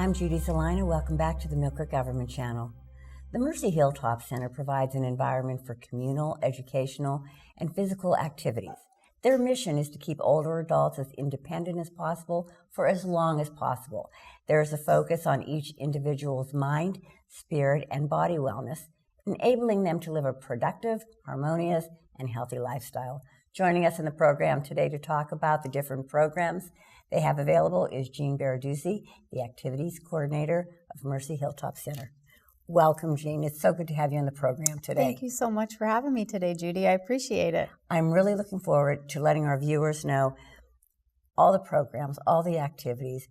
I'm Judy Zelina. Welcome back to the Millcreek Government Channel. The Mercy Hilltop Center provides an environment for communal, educational, and physical activities. Their mission is to keep older adults as independent as possible for as long as possible. There is a focus on each individual's mind, spirit, and body wellness, enabling them to live a productive, harmonious, and healthy lifestyle. Joining us in the program today to talk about the different programs they have available is Jean Baraduzzi, the Activities Coordinator of Mercy Hilltop Center. Welcome, Jean. It's so good to have you on the program today. Thank you so much for having me today, Judy. I appreciate it. I'm really looking forward to letting our viewers know all the programs, all the activities,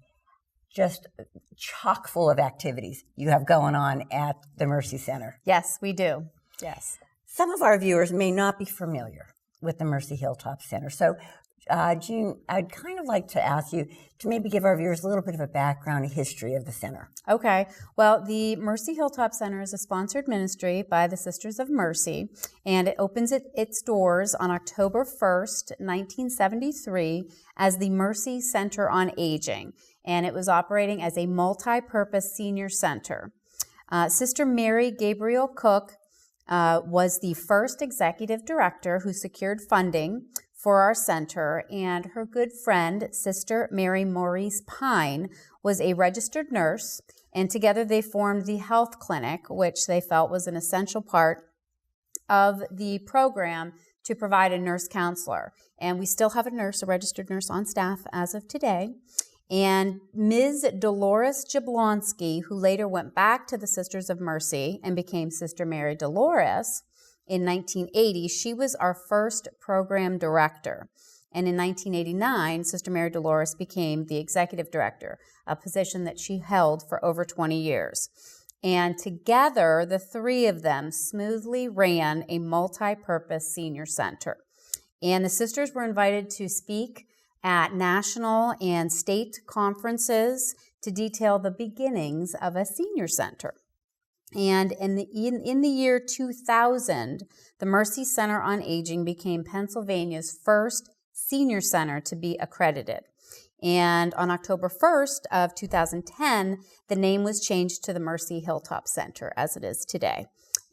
just chock full of activities you have going on at the Mercy Center. Yes, we do. Yes. Some of our viewers may not be familiar with the Mercy Hilltop Center. So, Jean, I'd kind of like to ask you to maybe give our viewers a little bit of a background and history of the center. Okay. Well, the Mercy Hilltop Center is a sponsored ministry by the Sisters of Mercy, and it opens its doors on October 1st, 1973, as the Mercy Center on Aging, and it was operating as a multi-purpose senior center. Sister Mary Gabriel Cook was the first executive director who secured funding for our center, and her good friend, Sister Mary Maurice Pine, was a registered nurse, and together they formed the health clinic, which they felt was an essential part of the program to provide a nurse counselor. And we still have a registered nurse on staff as of today. And Ms. Dolores Jablonski, who later went back to the Sisters of Mercy and became Sister Mary Dolores, in 1980, she was our first program director. And in 1989, Sister Mary Dolores became the executive director, a position that she held for over 20 years. And together, the three of them smoothly ran a multi-purpose senior center. And the sisters were invited to speak at national and state conferences to detail the beginnings of a senior center. And in the year 2000, the Mercy Center on Aging became Pennsylvania's first senior center to be accredited. And on October 1st of 2010, the name was changed to the Mercy Hilltop Center, as it is today.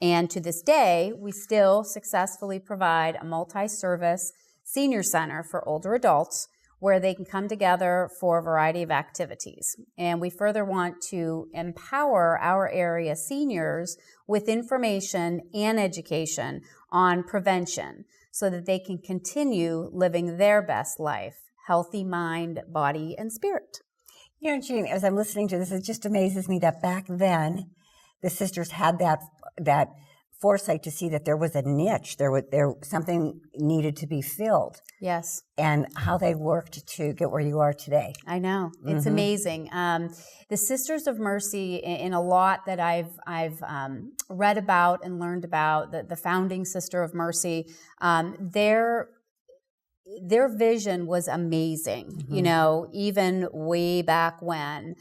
And to this day, we still successfully provide a multi-service senior center for older adults where they can come together for a variety of activities. And we further want to empower our area seniors with information and education on prevention so that they can continue living their best life, healthy mind, body, and spirit. You know, Jean, as I'm listening to this, it just amazes me that back then the sisters had that foresight to see that there was a niche, there something needed to be filled. Yes. And how they worked to get where you are today. I know. It's amazing. The Sisters of Mercy, in a lot that I've read about and learned about, the founding Sister of Mercy, their vision was amazing, you know, even way back when.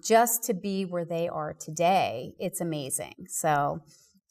Just to be where they are today, it's amazing. So,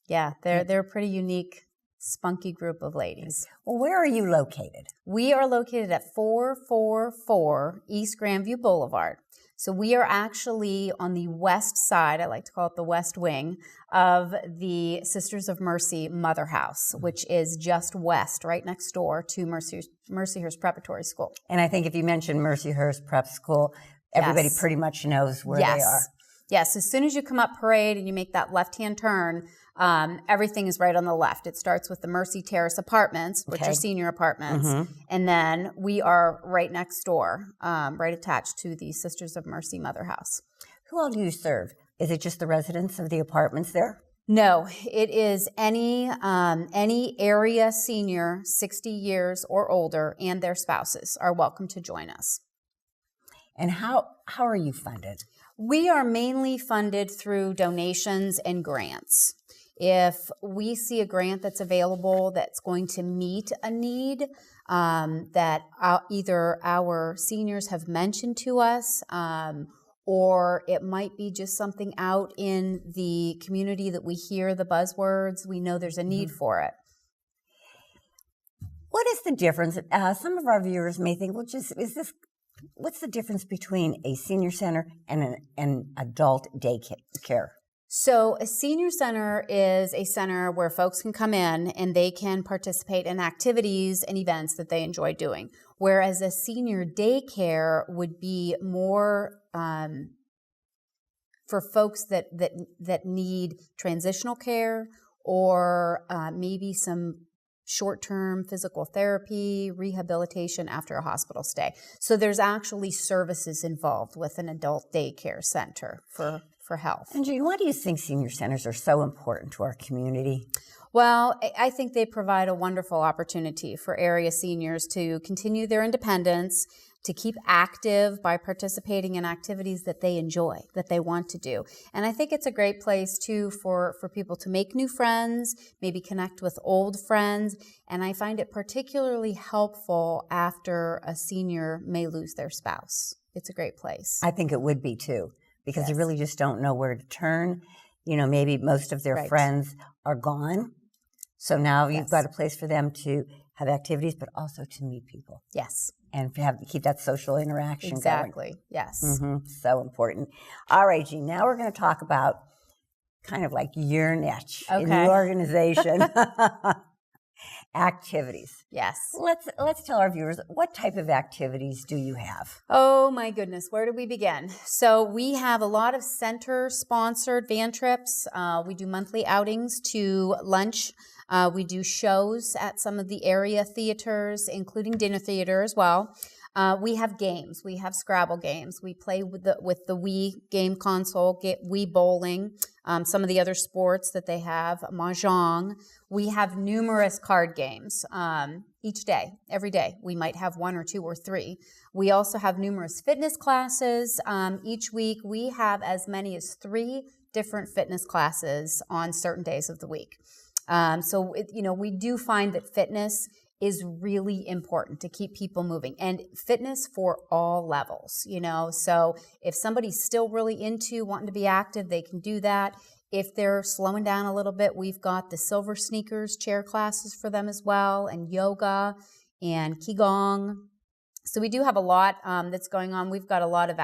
yeah, they're a pretty unique, spunky group of ladies. Well, where are you located? We are located at 444 East Grandview Boulevard. So we are actually on the west side, I like to call it the west wing, of the Sisters of Mercy Mother House, which is just west, right next door to Mercyhurst Preparatory School. And I think if you mention Mercyhurst Prep School, everybody pretty much knows where they are. Yes, as soon as you come up Parade and you make that left-hand turn, everything is right on the left. It starts with the Mercy Terrace Apartments, which are senior apartments, and then we are right next door, right attached to the Sisters of Mercy Mother House. Who all do you serve? Is it just the residents of the apartments there? No, it is any area senior 60 years or older and their spouses are welcome to join us. And how are you funded? We are mainly funded through donations and grants. If we see a grant that's available that's going to meet a need that either our seniors have mentioned to us, or it might be just something out in the community that we hear the buzzwords, we know there's a need for it. What is the difference? Some of our viewers may think, well, is this what's the difference between a senior center and an adult daycare? So a senior center is a center where folks can come in and they can participate in activities and events that they enjoy doing. Whereas a senior daycare would be more for folks that need transitional care or maybe some short-term physical therapy, rehabilitation after a hospital stay. So there's actually services involved with an adult daycare center for health. And Judy, why do you think senior centers are so important to our community? Well, I think they provide a wonderful opportunity for area seniors to continue their independence, to keep active by participating in activities that they enjoy, that they want to do. And I think it's a great place, too, for people to make new friends, maybe connect with old friends. And I find it particularly helpful after a senior may lose their spouse. It's a great place. I think it would be, too, because Yes. they really just don't know where to turn. You know, maybe most of their Right. friends are gone. So now you've Yes. got a place for them to have activities, but also to meet people. Yes, And to keep that social interaction exactly. Yes. going. So important. All right, Jean, now we're going to talk about kind of like your niche in Okay. the organization. Activities. Yes. Let's tell our viewers, what type of activities do you have? Oh my goodness, where do we begin? So we have a lot of center-sponsored van trips. We do monthly outings to lunch. We do shows at some of the area theaters, including dinner theater as well. We have games. We have Scrabble games. We play with the Wii game console, Wii bowling, some of the other sports that they have, mahjong. We have numerous card games each day, every day. We might have 1 or 2 or 3. We also have numerous fitness classes. Each week we have as many as 3 different fitness classes on certain days of the week. So we do find that fitness is really important to keep people moving, and fitness for all levels, So if somebody's still really into wanting to be active, they can do that. If they're slowing down a little bit, we've got the Silver Sneakers chair classes for them as well, and yoga and Qigong. So we do have a lot that's going on. We've got a lot of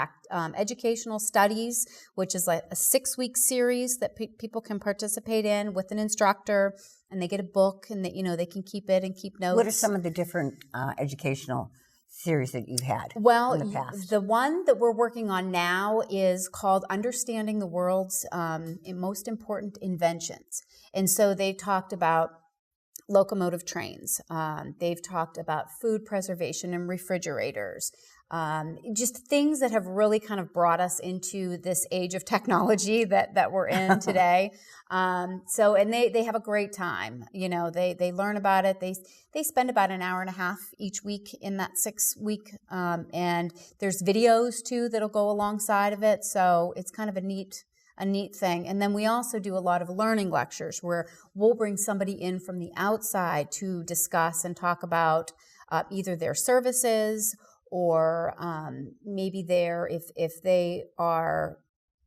educational studies, which is like a 6-week series that people can participate in with an instructor, and they get a book, and they can keep it and keep notes. What are some of the different educational series that you've had in the past? The one that we're working on now is called Understanding the World's Most Important Inventions. And so they talked about locomotive trains. They've talked about food preservation and refrigerators. Just things that have really kind of brought us into this age of technology that we're in today. And they have a great time. They learn about it. They spend about an hour and a half each week in that 6-week. And there's videos too that'll go alongside of it. So it's kind of a neat thing. And then we also do a lot of learning lectures where we'll bring somebody in from the outside to discuss and talk about either their services or maybe if they are,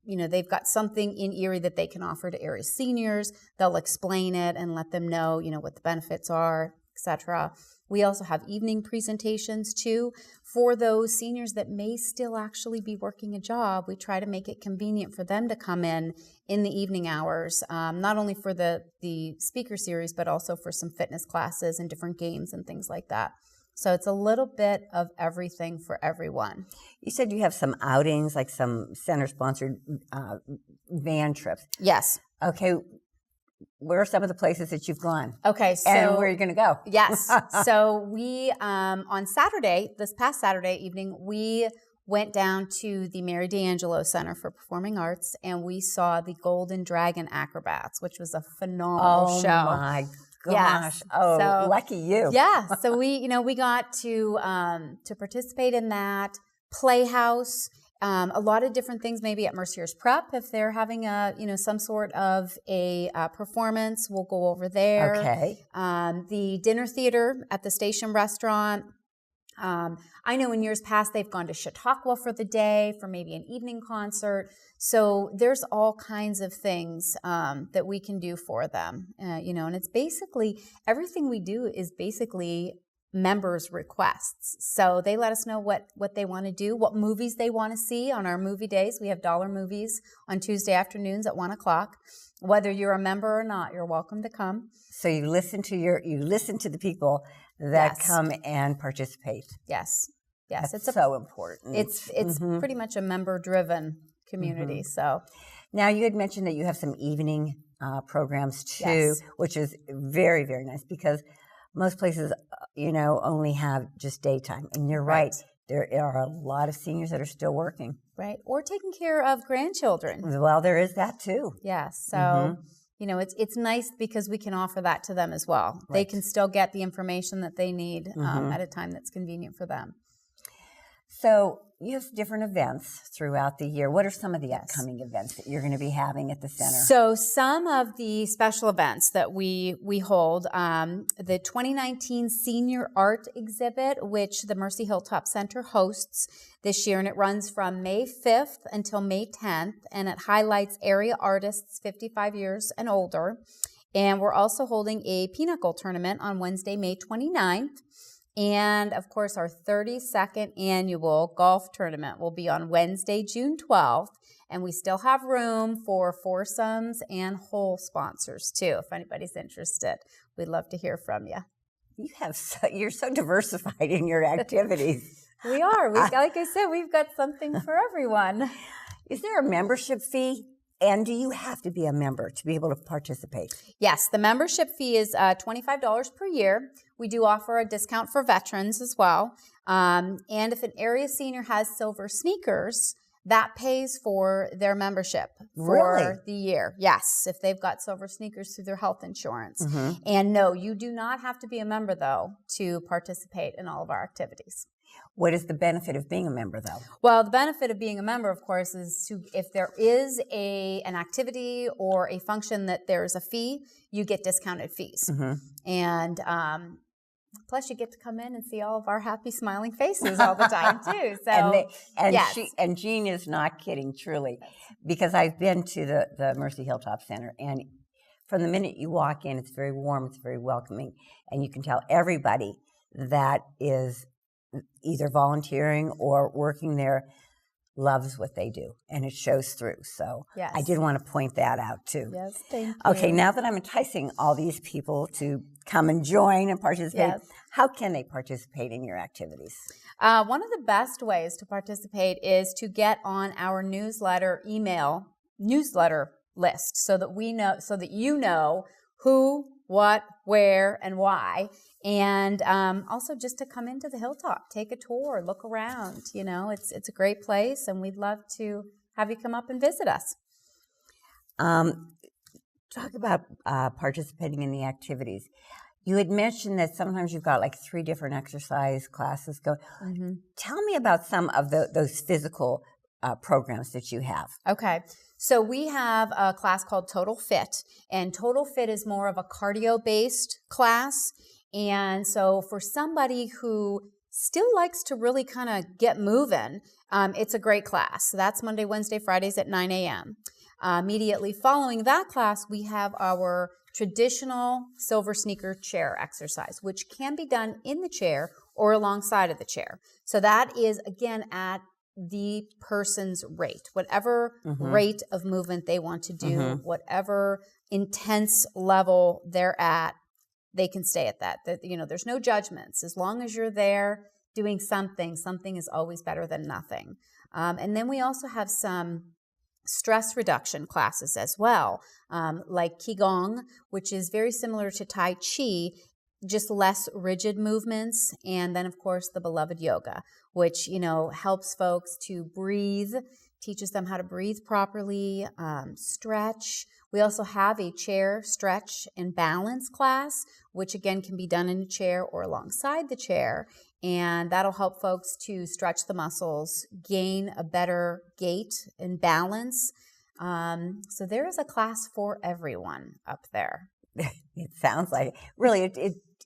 they've got something in Erie that they can offer to area seniors, they'll explain it and let them know, what the benefits are, etc. We also have evening presentations too for those seniors that may still actually be working a job. We try to make it convenient for them to come in the evening hours, not only for the speaker series, but also for some fitness classes and different games and things like that. So it's a little bit of everything for everyone. You said you have some outings, like some center-sponsored van trips. Yes. Okay. Where are some of the places that you've gone? Okay, so and where are you going to go? Yes. So we on Saturday, this past Saturday evening, we went down to the Mary D'Angelo Center for Performing Arts, and we saw the Golden Dragon Acrobats, which was a phenomenal show. Oh my gosh! Yes. Oh, So, lucky you! Yeah. So we got to participate in that Playhouse. A lot of different things, maybe at Mercier's Prep, if they're having some sort of a performance, we'll go over there. Okay. The dinner theater at the Station Restaurant. I know in years past they've gone to Chautauqua for the day for maybe an evening concert. So there's all kinds of things that we can do for them, and it's basically everything we do is basically members' requests. So they let us know what they want to do, what movies they want to see on our movie days. We have dollar movies on Tuesday afternoons at 1 o'clock. Whether you're a member or not, you're welcome to come. So you listen to the people that come and participate. Yes. That's so important. It's pretty much a member-driven community. So now you had mentioned that you have some evening programs too, which is very, very nice because most places, only have just daytime. And you're right. There are a lot of seniors that are still working. Right. Or taking care of grandchildren. Well, there is that too. Yes. So, it's nice because we can offer that to them as well. Right. They can still get the information that they need at a time that's convenient for them. So you have different events throughout the year. What are some of the upcoming events that you're going to be having at the center? So some of the special events that we hold, the 2019 Senior Art Exhibit, which the Mercy Hilltop Center hosts this year, and it runs from May 5th until May 10th, and it highlights area artists 55 years and older. And we're also holding a pinochle tournament on Wednesday, May 29th. And, of course, our 32nd annual golf tournament will be on Wednesday, June 12th. And we still have room for foursomes and hole sponsors, too, if anybody's interested. We'd love to hear from you. You're so diversified in your activities. We are. Like I said, we've got something for everyone. Is there a membership fee? And do you have to be a member to be able to participate? Yes, the membership fee is $25 per year. We do offer a discount for veterans as well. And if an area senior has silver sneakers, that pays for their membership for the year. Yes, if they've got silver sneakers through their health insurance. And no, you do not have to be a member, though, to participate in all of our activities. What is the benefit of being a member, though? Well, the benefit of being a member, of course, is if there is an activity or a function that there's a fee, you get discounted fees. And plus, you get to come in and see all of our happy, smiling faces all the time, too. So, and Jean is not kidding, truly, because I've been to the Mercy Hilltop Center, and from the minute you walk in, it's very warm, it's very welcoming, and you can tell everybody that is either volunteering or working there loves what they do, and it shows through. So I did want to point that out, too. Yes, thank you. Okay, now that I'm enticing all these people to come and join and participate, how can they participate in your activities? One of the best ways to participate is to get on our newsletter list so that you know who, what, where, and why. And also just to come into the Hilltop, take a tour, look around. It's a great place, and we'd love to have you come up and visit us. Talk about participating in the activities. You had mentioned that sometimes you've got like 3 different exercise classes going. Tell me about some of those physical programs that you have. Okay. So we have a class called Total Fit, and Total Fit is more of a cardio-based class. And so for somebody who still likes to really kind of get moving, it's a great class. So that's Monday, Wednesday, Fridays at 9 a.m. Immediately following that class, we have our traditional silver sneaker chair exercise, which can be done in the chair or alongside of the chair. So that is, again, at the person's rate, whatever rate of movement they want to do, whatever intense level they're at, they can stay at that. There's no judgments. As long as you're there doing something is always better than nothing. And then we also have some stress reduction classes as well, like Qigong, which is very similar to Tai Chi, just less rigid movements. And then, of course, the beloved yoga, which, helps folks to breathe, teaches them how to breathe properly, stretch. We also have a chair stretch and balance class, which again can be done in a chair or alongside the chair. And that'll help folks to stretch the muscles, gain a better gait and balance. So there is a class for everyone up there. It sounds like it. Really,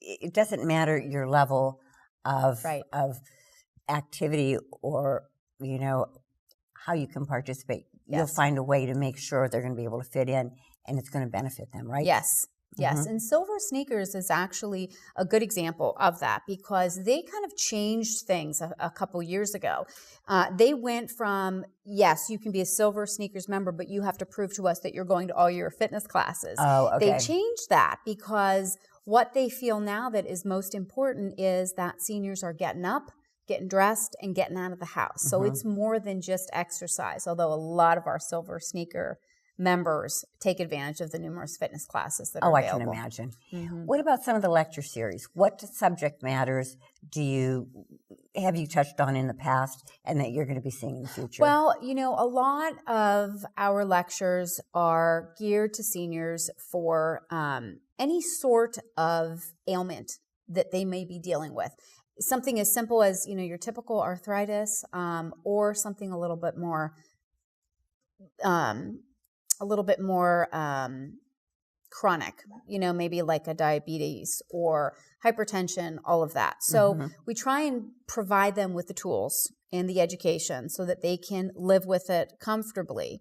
it doesn't matter your level of activity or, how you can participate. You'll find a way to make sure they're going to be able to fit in, and it's going to benefit them, right? Yes. Yes, and Silver Sneakers is actually a good example of that because they kind of changed things a couple years ago. They went from, yes, you can be a Silver Sneakers member, but you have to prove to us that you're going to all your fitness classes. Oh, okay. They changed that because what they feel now that is most important is that seniors are getting up, getting dressed, and getting out of the house. So it's more than just exercise, although a lot of our Silver Sneaker members take advantage of the numerous fitness classes that are available. I can imagine. What about some of the lecture series? What subject matters have you touched on in the past and that you're going to be seeing in the future? Well, a lot of our lectures are geared to seniors for any sort of ailment that they may be dealing with. Something as simple as, your typical arthritis, or something a little bit more chronic, maybe like a diabetes or hypertension, all of that. So we try and provide them with the tools and the education so that they can live with it comfortably.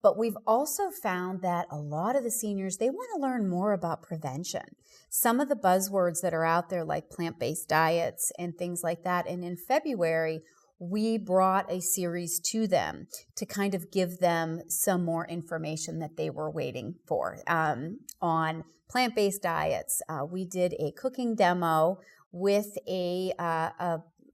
But we've also found that a lot of the seniors, they want to learn more about prevention. Some of the buzzwords that are out there like plant-based diets and things like that. And in February, we brought a series to them to kind of give them some more information that they were waiting for on plant-based diets. We did a cooking demo with a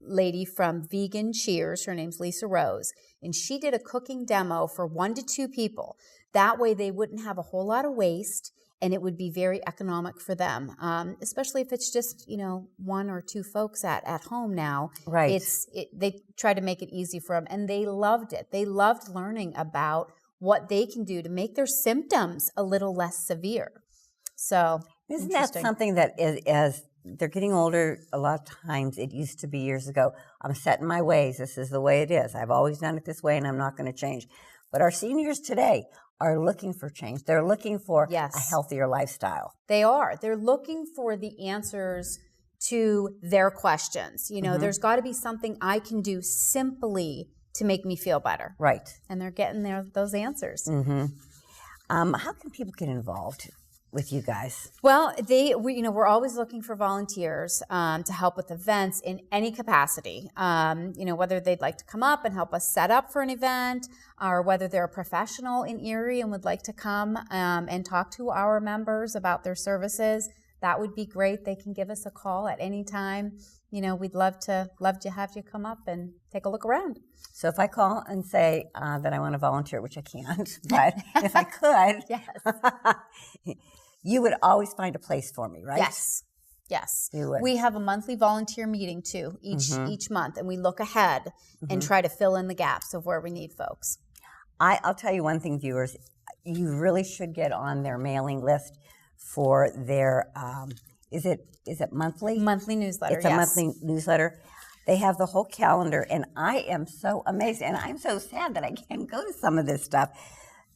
lady from Vegan Cheers. Her name's Lisa Rose, and she did a cooking demo for 1 to 2 people. That way they wouldn't have a whole lot of waste, and it would be very economic for them, especially if it's just, 1 or 2 folks at home now. Right. They try to make it easy for them, and they loved it. They loved learning about what they can do to make their symptoms a little less severe. So isn't that something that as they're getting older, a lot of times it used to be years ago, I'm set in my ways. This is the way it is. I've always done it this way, and I'm not going to change. But our seniors today are looking for change. They're looking for a healthier lifestyle. They are. They're looking for the answers to their questions. There's got to be something I can do simply to make me feel better. Right. And they're getting those answers. How can people get involved with you guys? Well, we're always looking for volunteers to help with events in any capacity. Whether they'd like to come up and help us set up for an event, or whether they're a professional in Erie and would like to come and talk to our members about their services, that would be great. They can give us a call at any time. We'd love to have you come up and take a look around. So if I call and say that I want to volunteer, which I can't, but if I could, yes. You would always find a place for me, right? Yes. You would. We have a monthly volunteer meeting too, each month, and we look ahead and try to fill in the gaps of where we need folks. I'll tell you one thing, viewers, you really should get on their mailing list for their, is it monthly? Monthly newsletter, It's a monthly newsletter. They have the whole calendar, and I am so amazed, and I'm so sad that I can't go to some of this stuff.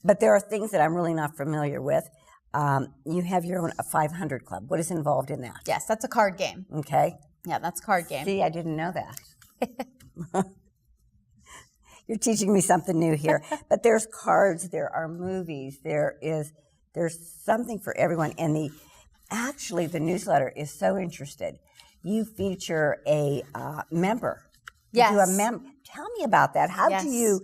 But there are things that I'm really not familiar with. You have your own 500 Club. What is involved in that? Yes, that's a card game. Okay. Yeah, that's a card game. See, I didn't know that. You're teaching me something new here. But there's cards, there are movies, there's something for everyone. And the newsletter is so interested. You feature a member. Yes. Tell me about that. How do you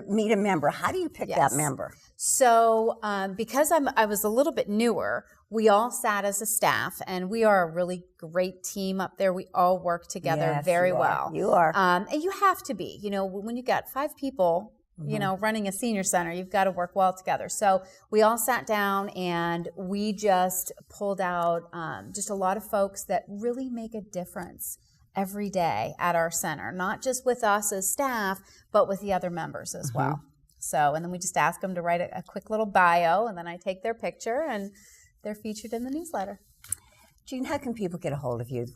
meet a member? How do you pick that member? So because I was a little bit newer, we all sat as a staff, and we are a really great team up there. We all work together very well. You are. And you have to be. When you got 5 people, running a senior center, you've got to work well together. So we all sat down, and we just pulled out just a lot of folks that really make a difference every day at our center, not just with us as staff, but with the other members as well. So, and then we just ask them to write a quick little bio, and then I take their picture, and they're featured in the newsletter. Jean, how can people get a hold of you?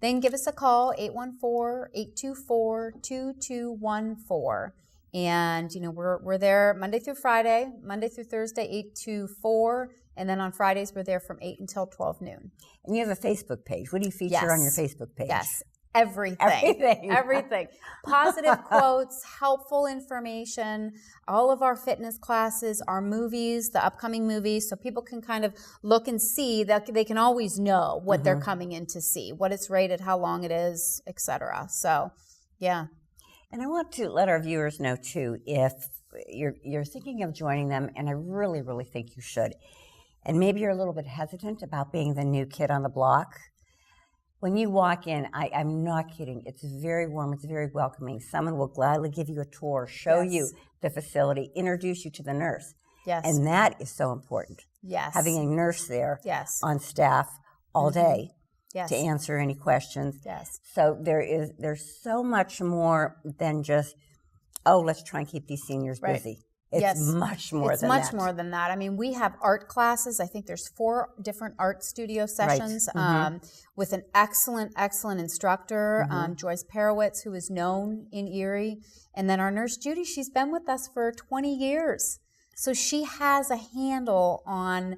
They can give us a call, 814-824-2214. And, we're there Monday through Friday, Monday through Thursday, 8 to 4. And then on Fridays, we're there from 8 until 12 noon. And you have a Facebook page. What do you feature on your Facebook page? Yes. Everything. Positive quotes, helpful information, all of our fitness classes, our movies, the upcoming movies, so people can kind of look and see that they can always know what they're coming in to see, what it's rated, how long it is, etc. So, yeah. And I want to let our viewers know too, if you're thinking of joining them, and I really, really think you should, and maybe you're a little bit hesitant about being the new kid on the block. When you walk in, I'm not kidding, it's very warm, it's very welcoming. Someone will gladly give you a tour, show you the facility, introduce you to the nurse. Yes. And that is so important. Yes. Having a nurse there on staff all day to answer any questions. Yes. So there's so much more than just, let's try and keep these seniors busy. It's much more than that. It's much more than that. I mean, we have art classes. I think there's 4 different art studio sessions with an excellent instructor, Joyce Perowitz, who is known in Erie. And then our nurse, Judy, she's been with us for 20 years. So she has a handle on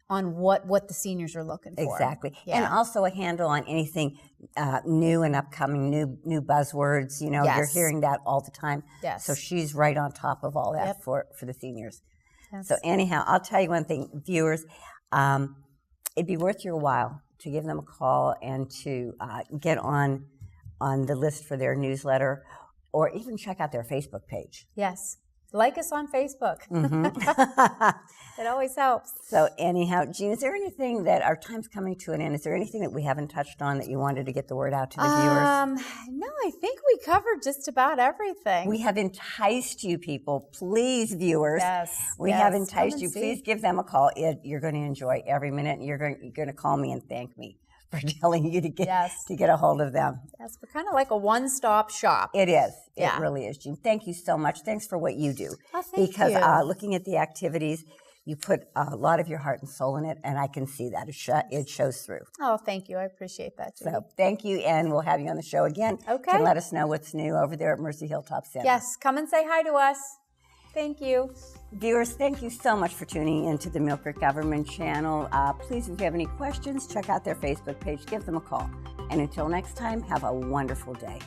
what the seniors are looking for. Exactly. Yeah. And also a handle on anything new and upcoming, new buzzwords. You know, you're hearing that all the time. Yes. So she's right on top of all that for the seniors. Yes. So anyhow, I'll tell you one thing, viewers, it'd be worth your while to give them a call and to get on the list for their newsletter, or even check out their Facebook page. Yes. Like us on Facebook. It always helps. So anyhow, Jean, is there anything that our time's coming to an end? Is there anything that we haven't touched on that you wanted to get the word out to the viewers? No, I think we covered just about everything. We have enticed you people. Please, viewers. Yes. We have enticed you. Please give them a call. You're going to enjoy every minute, and you're going to call me and thank me for telling you to get a hold of them. Yes, we're kind of like a one-stop shop. It is. Yeah. It really is, Jean. Thank you so much. Thanks for what you do. Oh, thank because you. Looking at the activities, you put a lot of your heart and soul in it, and I can see that. It shows through. Oh, thank you. I appreciate that, Judy. So thank you, and we'll have you on the show again to let us know what's new over there at Mercy Hilltop Center. Yes, come and say hi to us. Thank you. Viewers, thank you so much for tuning into the Millcreek Government Channel. Please, if you have any questions, check out their Facebook page. Give them a call. And until next time, have a wonderful day.